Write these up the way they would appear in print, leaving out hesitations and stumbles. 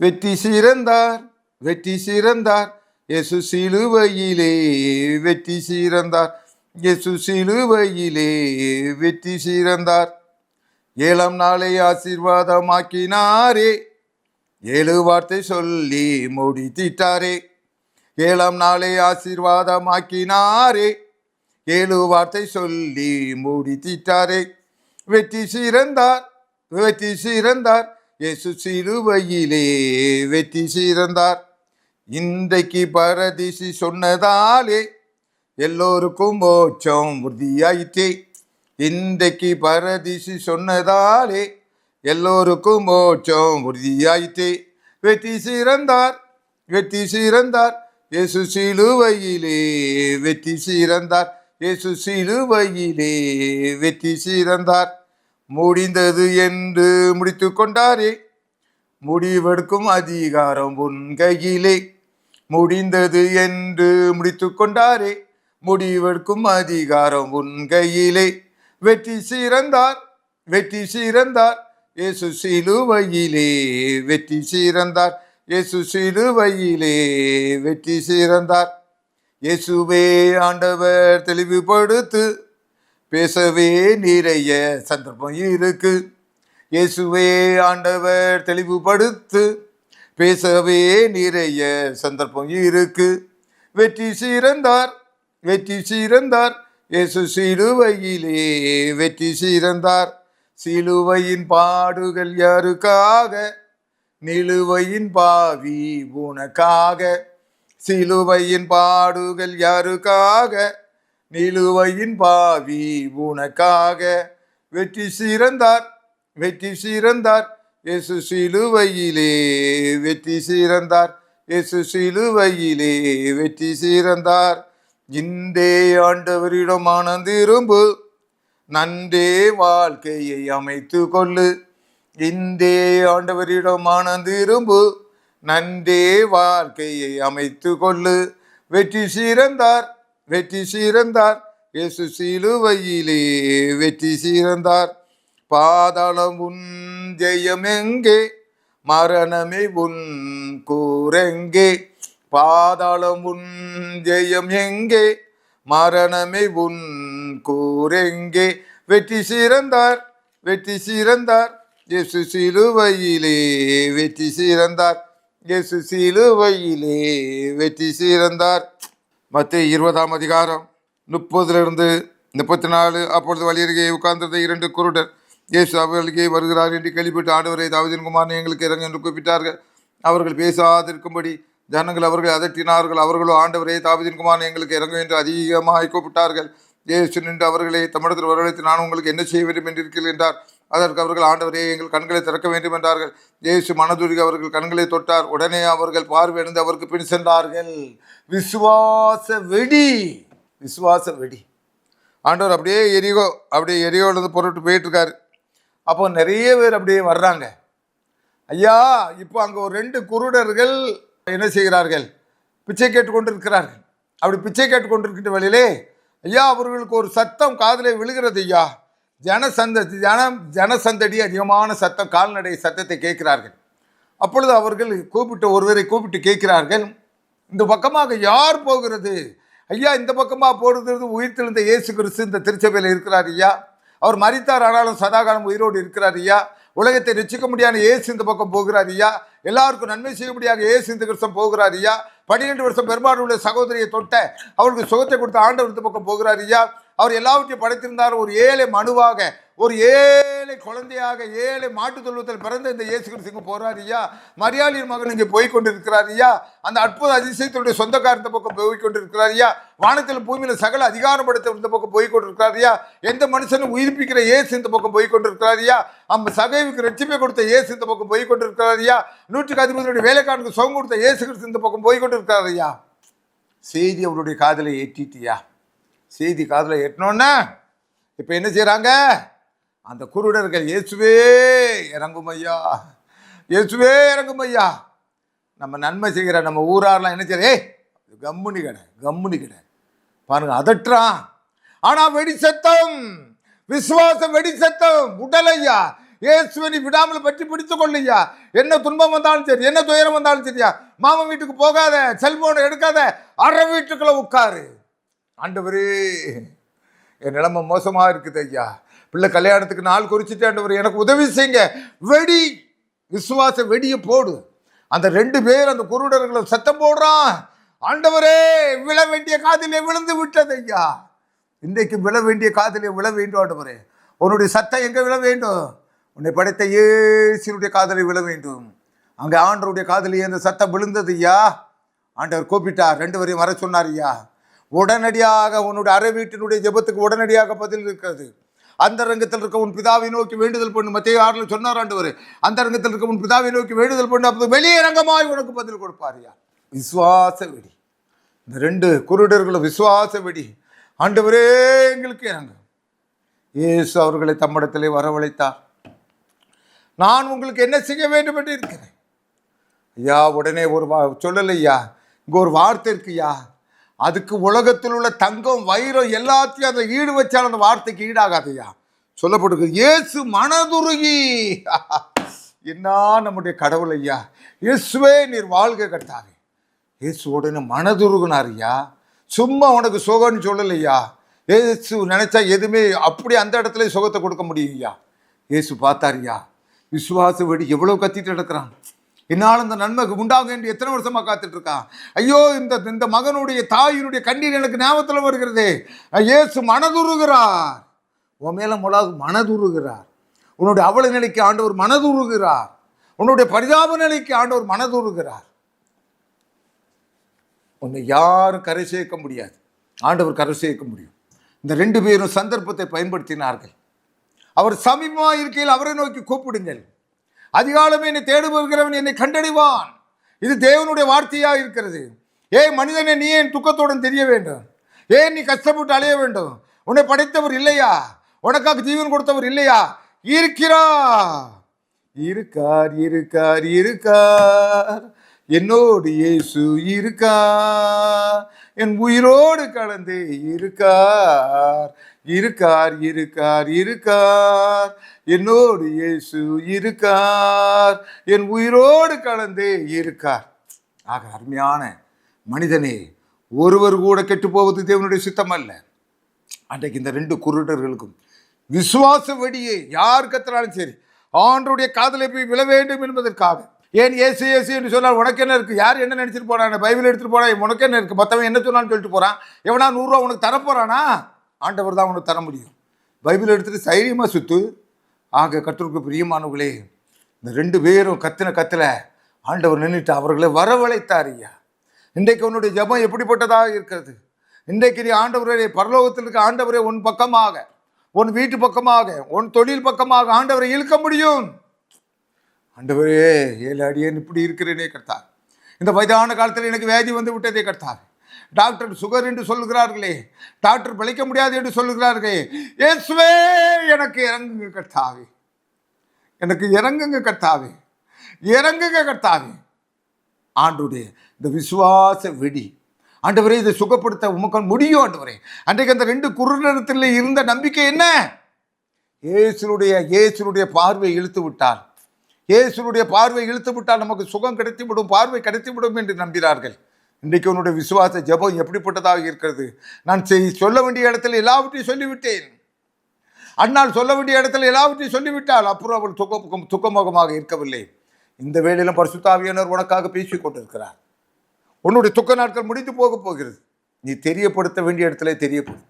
வெற்றி சிறந்தார், வெற்றி சிறந்தார், இயேசு சிலுவையிலே வெற்றி சிறந்தார், இயேசு சிலுவையிலே வெற்றி சிறந்தார். 7ஆம் நாளை ஆசீர்வாதமாக்கினாரே, 7 வார்த்தை சொல்லி முடித்திட்டாரே. 7ஆம் நாளை ஆசீர்வாதமாக்கினாரே, 7 வார்த்தை சொல்லி முடித்திட்டாரே. வெற்றி சிறந்தார், வெற்றி சிறந்தார், இயேசு சிலுவையிலே வெற்றி சிறந்தார். இன்றைக்கு பரதீசி சொன்னதாலே எல்லோருக்கும் மோட்சம் உறுதியாயிற்றே. இன்றைக்கு பரதீசி சொன்னதாலே எல்லோருக்கும் மோட்சம் உறுதியாயிற்றே. வெற்றி சிறந்தார், வெற்றி சிறந்தார், இயேசு சிலுவையிலே வெற்றி சிறந்தார், இயேசு சிலுவையிலே வெற்றி சிறந்தார். முடிந்தது என்று முடித்து கொண்டாரே, முடிவெடுக்கும் அதிகாரம் உன் கையிலே. முடிந்தது என்று முடித்து கொண்டாரே, முடிவெடுக்கும் அதிகாரம் உன் கையிலே. வெற்றி சிறந்தார், வெற்றி சிறந்தார், இயேசு சிலுவையிலே வெற்றி சிறந்தார், இயேசு சிலுவையிலே வெற்றி சிறந்தார். இயேசுவே ஆண்டவர் தெளிவுபடுத்து, பேசவே நிறைய சந்தர்ப்பம் இருக்கு. இயேசுவே ஆண்டவர் தெளிவுபடுத்து, பேசவே நிறைய சந்தர்ப்பம் இருக்கு. வெற்றி சிறந்தார், வெற்றி சிறந்தார், இயேசு சிலுவையிலே வெற்றி சிறந்தார். சிலுவையின் பாடுகள் யாருக்காக, நிலுவையின் பாவி உனக்காக. சிலுவையின் பாடுகள் யாருக்காக, நிலுவையின் பாவி உனக்காக. வெற்றி சிறந்தார், வெற்றி சிறந்தார், இயேசு சிலுவையிலே வெற்றி சிறந்தார், இயேசு சிலுவையிலே வெற்றி சிறந்தார். இன்றே ஆண்டவரிடம் ஆனந்திரும்பு, நன்றே வாழ்க்கையை அமைத்து கொள்ளு. இன்றே ஆண்டவரிடம் ஆனந்திரும்பு, நன்றே வாழ்க்கையை அமைத்து கொள்ளு. வெற்றி சிறந்தார், வெற்றி சிறந்தார், இயேசு சிலுவையிலே வெற்றி சிறந்தார். பாதாளம் உன் ஜெயம் எங்கே, மரணமே உன் கூரெங்கே. பாதாளம் உன் ஜெயம் எங்கே, மரணமே உன் கூரெங்கே. வெற்றி சிறந்தார், வெற்றி சிறந்தார், இயேசு சிலுவையிலே வெற்றி சிறந்தார், இயேசு சிலுவையிலே வெற்றி சிறந்தார். மத்தேயு 20ஆம் அதிகாரம் 30-34. அப்பொழுது வழியருகே உட்கார்ந்திருந்த 2 குருடர் இயேசு அவர்களுக்கே வருகிறார் என்று கேள்விப்பட்டு, ஆண்டவரை, தாவீதின் குமாரனே, எங்களுக்கு இறங்கு என்று கூப்பிட்டார்கள். அவர்கள் பேசாதிருக்கும்படி ஜனங்கள் அவர்களை அதட்டினார்கள். அவர்களோ, ஆண்டவரே, தாவீதின் குமாரனே, எங்களுக்கு இறங்கு என்று அதிகமாக கூப்பிட்டார்கள். இயேசு நின்று அவர்களை தம்மிடத்தில் வரவழைத்து, நான் உங்களுக்கு என்ன செய்ய வேண்டும் என்று இருக்கிறேன் என்றார். அதற்கு அவர்கள், ஆண்டவரே, எங்கள் கண்களை திறக்க வேண்டும் என்றார்கள். இயேசு மனதுருகி அவர்கள் கண்களை தொட்டார். உடனே அவர்கள் பார்வையடைந்து அவருக்கு பின் சென்றார்கள். விசுவாச வெடி, விசுவாச வெடி. ஆண்டவர் அப்படியே எரியோலேருந்து பொருட்டு போயிட்டு இருக்காரு. அப்போ நிறைய பேர் அப்படியே வர்றாங்க. ஐயா, இப்போ அங்கே ஒரு 2 குருடர்கள் என்ன செய்கிறார்கள், பிச்சை கேட்டுக்கொண்டு இருக்கிறார்கள். அப்படி பிச்சை கேட்டுக்கொண்டிருக்கின்ற வழியிலே, ஐயா, அவர்களுக்கு ஒரு சத்தம் காதிலே விழுகிறது. ஐயா, ஜனசந்தடி அதிகமான சத்தம், கால்நடை சத்தத்தை கேட்கிறார்கள். அப்பொழுது அவர்கள் ஒருவரை கூப்பிட்டு கேட்கிறார்கள், இந்த பக்கமாக யார் போகிறது? ஐயா, இந்த பக்கமாக போகிறது உயிர்த்தெழுந்த இயேசு கிறிஸ்து இந்த திருச்சபையில் இருக்கிறார் ஐயா. அவர் மரித்தார், ஆனாலும் சதாகாலம் உயிரோடு இருக்கிறார் ஐயா. உலகத்தை ரட்சிக்க முடியாத இயேசு இந்த பக்கம் போகிறார் ஐயா. எல்லாருக்கும் நன்மை செய்ய முடியாத இயேசு இந்த வருஷம் போகிறார் ஐயா. 12 வருஷம் பெரும்பாடு உள்ள சகோதரியை தொட்ட அவருக்கு சுகத்தை கொடுத்த ஆண்டவர் இந்த பக்கம் போகிறார் ஐயா. அவர் எல்லாவற்றையும் படைத்திருந்தார். ஒரு ஏழை மனுவாக, ஒரு ஏழை குழந்தையாக, ஏழை மாட்டு தொழுவத்தில் பிறந்த இந்த இயேசு கிறிஸ்து போறார் ஐயா. மரியாளின் மகன் இங்கே போய்கொண்டிருக்கிறார் ஐயா. அந்த அற்புத அதிசயத்தினுடைய சொந்தக்காரர் இந்த பக்கம் போய்கொண்டிருக்கிறார் ஐயா. வானத்தில் பூமியில சகல அதிகாரப்படுத்த இந்த பக்கம் போய்கொண்டிருக்கிறார் ஐயா. எந்த மனுஷனும் உயிர்ப்பிக்கிற இயேசு இந்த பக்கம் போய்கொண்டிருக்கிறார் ஐயா. அந்த சகைவுக்கு ரட்சிப்பை கொடுத்த இயேசு இந்த பக்கம் போய்கொண்டிருக்கிறார் ஐயா. 110 வேலைக்காரனுக்கு சுகம் கொடுத்த இயேசு கிறிஸ்து இந்த பக்கம் போய்கொண்டிருக்கிறார் ஐயா. செய்தி அவருடைய காதலை ஏற்றிட்டியா? செய்தி காதில் ஏற்றணுன்னா இப்போ என்ன செய்கிறாங்க? அந்த குருடர்கள், இயேசுவே இறங்கும் ஐயா, இயேசுவே இறங்கும் ஐயா. நம்ம நன்மை செய்கிற நம்ம ஊராரெலாம் என்ன செய்யற, கம்முனி கடை பாருங்க, அதட்டுறான். ஆனால் வெடி சத்தம், விசுவாசம் வெடி சத்தம், உடல் ஐயா. இயேசுவை நீ விடாமல் பற்றி பிடித்துக் கொள்ளையா. என்ன துன்பம் வந்தாலும் சரி, என்ன துயரம் வந்தாலும் சரியா, மாமா வீட்டுக்கு போகாத, செல்போனை எடுக்காத, அரை வீட்டுக்குள்ள உட்காரு. ஆண்டவரே என் நிலைமை மோசமா இருக்குது ஐயா, பிள்ளை கல்யாணத்துக்கு நாள் குறிச்சிட்டு ஆண்டவர் எனக்கு உதவி செய்யுங்க. வெடி, விசுவாச வெடியை போடு. அந்த 2 பேர் அந்த குருடர்களை சத்தம் போடுறான். ஆண்டவரே விழ வேண்டிய காதிலே விழுந்து விட்டது ஐயா. இன்றைக்கு விழ வேண்டிய காதிலே விழ வேண்டும் ஆண்டவரே. உன்னுடைய சத்தம் எங்க விழ வேண்டும்? உன்னை படைத்த இயேசுவுடைய காதலை விழ வேண்டும். அங்கே ஆண்டவருடைய காதலியே அந்த சத்தம் விழுந்தது ஐயா. ஆண்டவர் கூப்பிட்டார், 2 பேரையும் வர சொன்னார் ஐயா. உடனடியாக உன்னுடைய அறை வீட்டினுடைய ஜெபத்துக்கு உடனடியாக பதில் இருக்கிறது. அந்த ரங்கத்தில் இருக்க உன் பிதாவை நோக்கி வேண்டுதல் பண்ணு. மத்தேயு 6 சொன்னார் ஆண்டவர், அந்த ரங்கத்தில் இருக்க உன் பிதாவை நோக்கி வேண்டுதல் பண்ணு, அப்போது வெளியே ரங்கமாய் உனக்கு பதில் கொடுப்பார் ஐயா. விசுவாச வெடி. இந்த 2 குருடர்களும் விசுவாச வெடி. ஆண்டவரே எங்களுக்கு இறங்கும். இயேசு அவர்களை தம்மிடத்திலே வரவழைத்தார். நான் உங்களுக்கு என்ன செய்ய வேண்டும் என்று இருக்கிறேன் ஐயா. உடனே ஒரு சொல்லலை ஐயா, இங்கே ஒரு வார்த்தை இருக்குய்யா. அதுக்கு உலகத்தில் உள்ள தங்கம் வைரம் எல்லாத்தையும் அதை ஈடு வச்சாலும் அந்த வார்த்தைக்கு ஈடாகாதையா. சொல்லப்படுது இயேசு மனதுருகி. என்ன நம்முடைய கடவுள் ஐயா. இயேசுவே நீர் வாழ்க கர்த்தாவே. இயேசு உடனே மனதுருகுனார் ஐயா. சும்மா உனக்கு சுகம்னு சொல்லலையா. இயேசு நினைச்சா எதுவுமே அப்படி அந்த இடத்துல சுகத்தை கொடுக்க முடியும் ஐயா. இயேசு பார்த்தாரியா, விசுவாச வெடி எவ்வளவு கத்திட்டு நடக்கிறான். என்னால் இந்த நன்மை உண்டாகும் என்று எத்தனை வருஷமா காத்துட்டு இருக்கான். ஐயோ இந்த மகனுடைய தாயினுடைய கண்ணீர் எனக்கு ஞாபகத்தில் வருகிறதே. இயேசு மனதுருகிறார். உன் மேல முதலாவது மனதுருகிறார். உன்னுடைய அவல நிலைக்கு ஆண்டவர் மனதுருகிறார். உன்னுடைய பரிதாப நிலைக்கு ஆண்டவர் மனதுருகிறார். உன்னை யாரும் கரை சேர்க்க முடியாது, ஆண்டவர் கரை சேர்க்க முடியும். இந்த 2 பேரும் சந்தர்ப்பத்தை பயன்படுத்தினார்கள். அவர் சமீபமாக இருக்கையில் அவரை நோக்கி கூப்பிடுங்கள். அதிகாலமே என்னை தேடுபவர்கிறவன் என்னை கண்டடைவான். இது தேவனுடைய வார்த்தையாக இருக்கிறது. ஏன் மனிதனை நீ ஏன் துக்கத்துடன் தெரிய வேண்டும்? ஏன் நீ கஷ்டப்பட்டு அலைய வேண்டும்? உன்னை படைத்தவர் இல்லையா? உனக்காக ஜீவன் கொடுத்தவர் இல்லையா? இருக்கிறார், இருக்கார், இருக்கார், இருக்கார். என்னோடு இயேசு இருக்கார். என் உயிரோடு கலந்து இருக்கார், இருக்கார், இருக்கார், இருக்கார். என்னோடு இயேசு இருக்கார். என் உயிரோடு கலந்து இருக்கார். ஆக அருமையான மனிதனே, ஒருவர் கூட கெட்டு போவது தேவனுடைய சித்தம் அல்ல. அன்றைக்கு இந்த 2 குருடர்களுக்கும் விசுவாச வெடியை யார் கத்தினாலும் சரி ஆண்டவருடைய காதலை போய் விழ வேண்டும் என்பதற்காக. ஏன் ஏசு ஏசு என்று சொன்னால் உனக்கு என்ன இருக்குது? யார் என்ன நினச்சிட்டு போறான்? பைபிள் எடுத்துகிட்டு போறான், உனக்கு என்ன இருக்குது? மற்றவன் என்ன சொன்னான்னு சொல்லிட்டு போகிறான். எவனா 100 ரூபா உனக்கு தரப்போறானா? ஆண்டவர் தான் உனக்கு தர முடியும். பைபிள் எடுத்துகிட்டு தைரியமாக சுற்று. ஆக கர்த்தருக்கு பிரியமானவர்களே, இந்த 2 பேரும் கத்தில ஆண்டவர் நின்றுட்டு அவர்களை வரவழைத்தார் ஐயா. இன்றைக்கு உன்னுடைய ஜெபம் எப்படிப்பட்டதாக இருக்கிறது? இன்றைக்கு நீ ஆண்டவரே, பரலோகத்தில் இருக்க ஆண்டவரே, உன் பக்கமாக, உன் வீட்டு பக்கமாக, உன் தொழில் பக்கமாக ஆண்டவரை இழுக்க முடியும். ஆண்டவரே 7 அடியேன் இப்படி இருக்கிறேனே கர்த்தார். இந்த வயதான காலத்தில் எனக்கு வியாதி வந்து விட்டதே கர்த்தார். டாக்டர் சுகர் என்று சொல்லுகிறார்களே, டாக்டர் பிழைக்க முடியாது என்று சொல்லுகிறார்களே. இயேசுவே எனக்கு இறங்குங்க கர்த்தாவே, எனக்கு இறங்குங்க கர்த்தாவே, இறங்குங்க கர்த்தாவே. ஆண்டவரே இந்த விசுவாச வெடி ஆண்டவரே, இதை சுகப்படுத்த உமக்கு முடியும் ஆண்டவரே. அன்றைக்கு அந்த 2 குருடத்தில் இருந்த நம்பிக்கை என்ன? இயேசுனுடைய பார்வை இழுத்து விட்டார். இயேசுனுடைய பார்வை இழுத்து விட்டால் நமக்கு சுகம் கிடைத்துவிடும், பார்வை கிடைத்துவிடும் என்று நம்பினார்கள். இன்றைக்கு உன்னுடைய விசுவாச ஜெபம் எப்படிப்பட்டதாக இருக்கிறது? நான் சொல்ல வேண்டிய இடத்துல எல்லாவற்றையும் சொல்லிவிட்டேன். அன்னால் சொல்ல வேண்டிய இடத்துல எல்லாவற்றையும் சொல்லிவிட்டால் அப்புறம் அவள் துக்கமுகமாக இருக்கவில்லை. இந்த வேளையிலும் பரிசுத்த ஆவியானவர் உனக்காக பேசிக் கொண்டிருக்கிறார். உன்னுடைய துக்க நாட்கள் முடிந்து போக போகிறது. நீ தெரியப்படுத்த வேண்டிய இடத்துல தெரியப்படுத்து.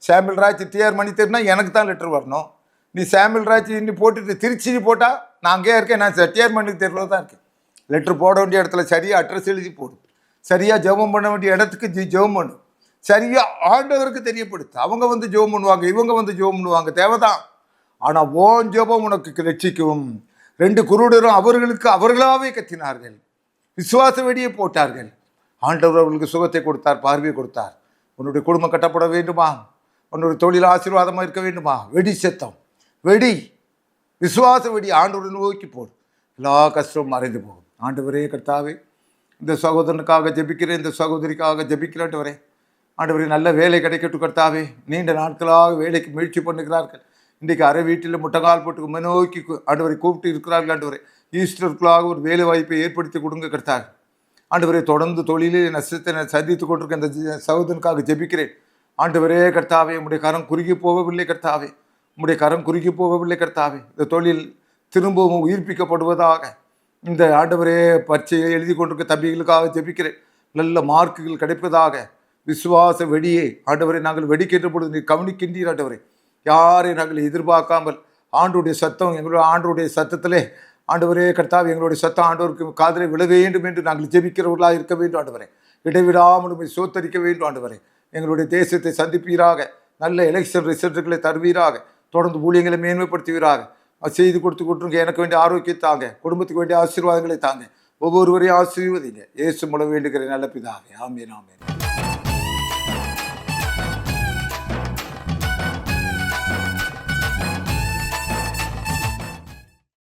சாமியல் ராஜ் டிஆர் மணி தெரினா எனக்கு தான் லெட்டர் வரணும். நீ சாமியல் ராஜ் இன்னி போட்டுட்டு திருச்சி போட்டால் நான் அங்கேயே இருக்கேன், நான் டிஆர் மணிக்கு தெருவில் தான் இருக்கேன். லெட்ரு போட வேண்டிய இடத்துல சரியாக அட்ரஸ் எழுதி போடு. சரியாக ஜெபம் பண்ண வேண்டிய இடத்துக்கு ஜெபம் பண்ணு. சரியாக ஆண்டவருக்கு தெரியப்படுத்து. அவங்க வந்து ஜெபம் பண்ணுவாங்க, இவங்க வந்து ஜெபம் பண்ணுவாங்க, தேவைதான். ஆனால் ஓன் ஜெபம் உனக்கு ரட்சிக்கும். 2 குருடரும் அவர்களாகவே கத்தினார்கள், விசுவாச வெடியை போட்டார்கள். ஆண்டவர் அவர்களுக்கு சுகத்தை கொடுத்தார், பார்வையை கொடுத்தார். உன்னுடைய குடும்பம் கட்டப்பட வேண்டுமா? உன்னுடைய தொழில் ஆசீர்வாதமாக இருக்க வேண்டுமா? வெடி சத்தம், வெடி, விசுவாச வெடி ஆண்டவரை நோக்கி போடு. எல்லா கஷ்டமும் மறைந்து போகும். ஆண்டவரே கர்த்தாவே, இந்த சகோதரனுக்காக ஜெபிக்கிறேன், இந்த சகோதரிக்காக ஜெபிக்கிறேன்ட்டு வரேன். ஆண்டவரே நல்ல வேலை கிடைக்கட்டும் கர்த்தாவே. நீண்ட நாட்களாக வேலைக்கு முயற்சி பண்ணுகிறார்கள், இன்றைக்கு அரை வீட்டில் முட்டங்கால் போட்டு நோக்கி ஆண்டவரை கூப்பிட்டு இருக்கிறார்கள். ஆண்டவரை ஈஸ்டருக்குள்ளாக ஒரு வேலை வாய்ப்பை ஏற்படுத்தி கொடுங்க கர்த்தாவே. ஆண்டவரை தொடர்ந்து தொழிலில் நஷ்டத்தை நான் சந்தித்து கொண்டிருக்க இந்த சகோதரனுக்காக ஜெபிக்கிறேன். ஆண்டவரே கர்த்தாவே, உம்முடைய கரம் குறுகி போகவில்லை கர்த்தாவே, உம்முடைய கரம் குறுகி போகவில்லை கர்த்தாவே. இந்த தொழில் திரும்பவும் உயிர்ப்பிக்கப்படுவதாக. இந்த ஆண்டவரே பரீட்சையை எழுதி கொண்டிருக்க தம்பிகளுக்காக ஜெபிக்கிறேன். நல்ல மார்க்குகள் கிடைப்பதாக. விசுவாச வெடியை ஆண்டவரை நாங்கள் வெடிக்கின்ற பொழுது நீ கவனிக்கின்றீர் ஆண்டவரை. யாரை நாங்கள் எதிர்பார்க்காமல் ஆண்டுடைய சத்தம் எங்களுடைய ஆண்டுடைய சத்தத்திலே ஆண்டவரே கர்த்தாவே, எங்களுடைய சத்தம் ஆண்டவருக்கு காதலை விழ வேண்டும் என்று நாங்கள் ஜெபிக்கிறவர்களாக இருக்க வேண்டும் ஆண்டவரே. இடைவிடாமல் உம்மை சோத்தரிக்க வேண்டும் ஆண்டவரே. எங்களுடைய தேசத்தை சந்திப்பீராக. நல்ல எலெக்ஷன் ரிசல்ட்டுகளை தருவீராக. தொடர்ந்து ஊழியங்களை மேன்மைப்படுத்துவீராக. செய்து கொடுத்து கொடுத்துருங்க. எனக்கு வேண்டிய ஆரோக்கியத்தை தாங்க, குடும்பத்துக்கு வேண்டிய ஆசீர்வாதங்களை தாங்க, ஒவ்வொருவரையும் ஆசீர்வதிங்க. இயேசு மூலம் வேண்டுகிற நல்ல பிதாவே. ஆமென் ஆமென்.